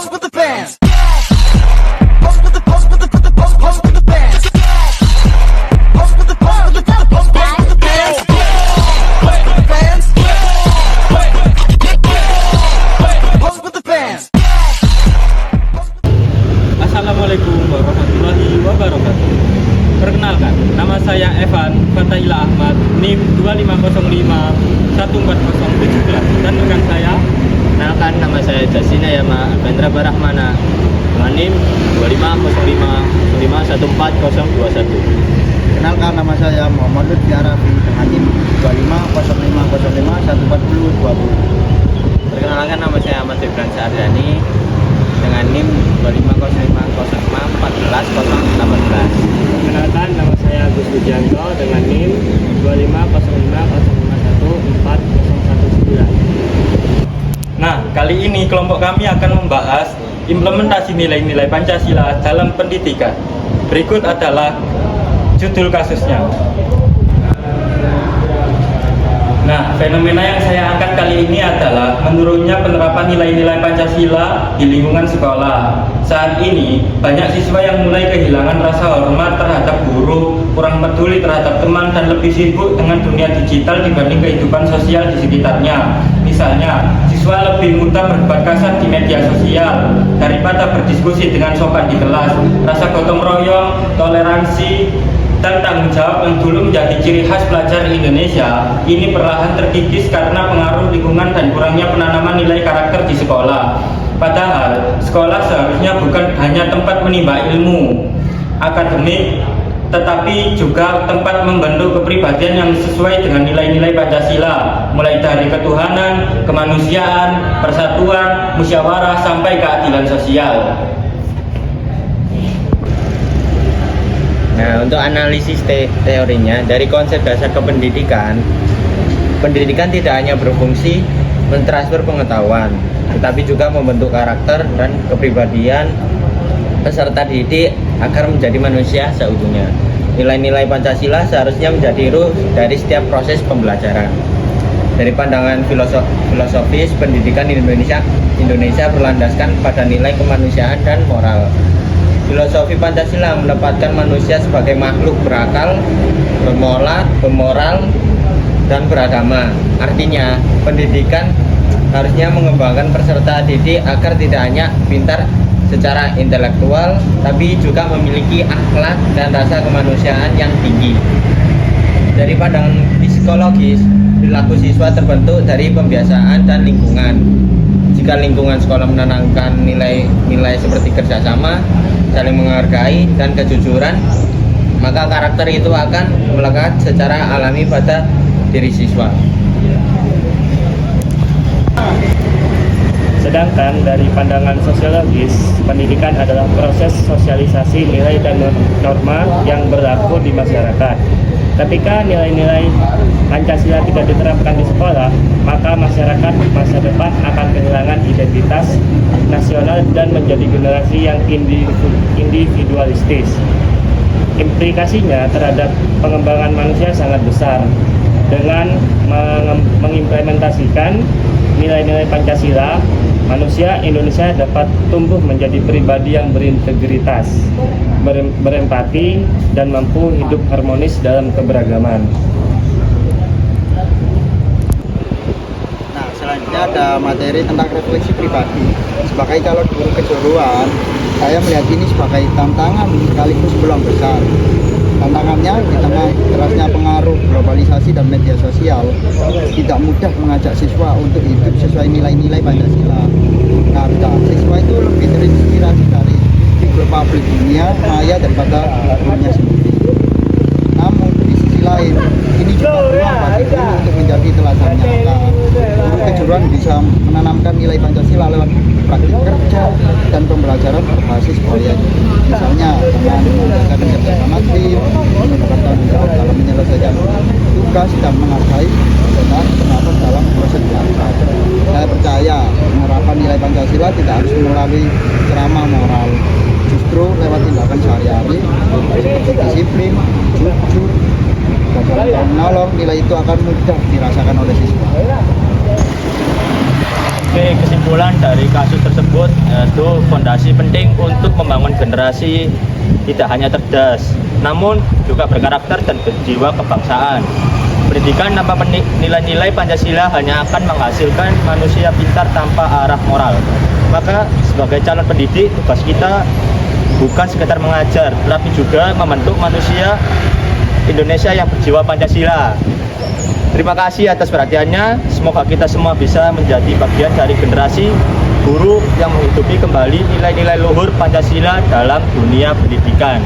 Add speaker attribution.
Speaker 1: Pose with the bands. Pose with the pose with the pose with the bands. Pose with the pose with the pose with the bands. Pose with the bands. Pose with the bands.
Speaker 2: Assalamualaikum warahmatullahi wabarakatuh. Perkenalkan, nama saya Evan Fatahila Ahmad, NIM 25051407 dan rekan saya.
Speaker 3: Kenalkan, nama saya Jasina Yama Abendra Barahmana dengan NIM 2505140121.
Speaker 4: Kenalkan, nama saya Muhammad Lutfi Arafi dengan NIM 2505051420.
Speaker 3: Perkenalkan, nama saya Ahmad Ibran Sa'adani dengan NIM 2505041118.
Speaker 2: Perkenalkan, nama saya Agus Wijanto dengan NIM 250505140119. Nah, kali ini kelompok kami akan membahas implementasi nilai-nilai Pancasila dalam pendidikan. Berikut adalah judul kasusnya. Nah, fenomena yang saya angkat kali ini adalah menurunnya penerapan nilai-nilai Pancasila di lingkungan sekolah. Saat ini, banyak siswa yang mulai kehilangan rasa hormat terhadap guru, kurang peduli terhadap teman, dan lebih sibuk dengan dunia digital dibanding kehidupan sosial di sekitarnya. Misalnya, siswa lebih mudah berbuat kasar di media sosial daripada berdiskusi dengan sopan di kelas. Rasa gotong royong, toleransi, dan tanggung jawab yang dulu menjadi ciri khas pelajar Indonesia ini perlahan terkikis karena pengaruh lingkungan dan kurangnya penanaman nilai karakter di sekolah. Padahal sekolah seharusnya bukan hanya tempat menimba ilmu akademik, tetapi juga tempat membentuk kepribadian yang sesuai dengan nilai-nilai Pancasila, mulai dari ketuhanan, kemanusiaan, persatuan, musyawarah, sampai keadilan sosial.
Speaker 3: Nah, untuk analisis teorinya, dari konsep dasar kependidikan, pendidikan tidak hanya berfungsi mentransfer pengetahuan, tetapi juga membentuk karakter dan kepribadian peserta didik agar menjadi manusia seutuhnya. Nilai-nilai Pancasila seharusnya menjadi ruh dari setiap proses pembelajaran. Dari pandangan filosofis, pendidikan di Indonesia berlandaskan pada nilai kemanusiaan dan moral. Filosofi Pancasila menempatkan manusia sebagai makhluk berakal, bermoral, dan beragama. Artinya, pendidikan harusnya mengembangkan peserta didik agar tidak hanya pintar secara intelektual, tapi juga memiliki akhlak dan rasa kemanusiaan yang tinggi. Dari pandangan psikologis, perilaku siswa terbentuk dari pembiasaan dan lingkungan. Jika lingkungan sekolah menanamkan nilai-nilai seperti kerjasama, saling menghargai, dan kejujuran, maka karakter itu akan melekat secara alami pada diri siswa.
Speaker 2: Sedangkan dari pandangan sosiologis, pendidikan adalah proses sosialisasi nilai dan norma yang berlaku di masyarakat. Ketika nilai-nilai Pancasila tidak diterapkan di sekolah, maka masyarakat masa depan akan kehilangan identitas nasional dan menjadi generasi yang individualistis. Implikasinya terhadap pengembangan manusia sangat besar. Dengan mengimplementasikan nilai-nilai Pancasila, manusia Indonesia dapat tumbuh menjadi pribadi yang berintegritas, berempati, dan mampu hidup harmonis dalam keberagaman.
Speaker 4: Nah, selanjutnya ada materi tentang refleksi pribadi. Sebagai calon guru kejuruan, saya melihat ini sebagai tantangan sekaligus peluang besar. Tantangannya di tengah derasnya pengaruh globalisasi dan media sosial, tidak mudah mengajak siswa untuk hidup sesuai nilai-nilai Pancasila. Karena siswa itu lebih terinspirasi dari figur publik dunia maya daripada gurunya sendiri. Namun di sisi lain, ini juga peluang bagi guru untuk menjadi teladan nyata. Guru kejuruan bisa menanamkan nilai Pancasila lewat praktik kerja dan pembelajaran berbasis proyek. Misalnya dengan menjaga kerjasama tim, menetapkan tanggung jawab dalam menyelesaikan tugas, dan menghargai perbedaan pendapat dalam proses belajar. Saya percaya penerapan nilai Pancasila tidak harus melalui ceramah moral, justru lewat tindakan sehari-hari seperti disiplin, jujur, dan menolong. Nilai itu akan mudah dirasakan oleh siswa.
Speaker 5: Oke, kesimpulan dari kasus tersebut yaitu fondasi penting untuk membangun generasi tidak hanya cerdas, namun juga berkarakter dan berjiwa kebangsaan. Pendidikan tanpa nilai-nilai Pancasila hanya akan menghasilkan manusia pintar tanpa arah moral. Maka sebagai calon pendidik, tugas kita bukan sekedar mengajar, tetapi juga membentuk manusia Indonesia yang berjiwa Pancasila. Terima kasih atas perhatiannya. Semoga kita semua bisa menjadi bagian dari generasi guru yang menghidupi kembali nilai-nilai luhur Pancasila dalam dunia pendidikan.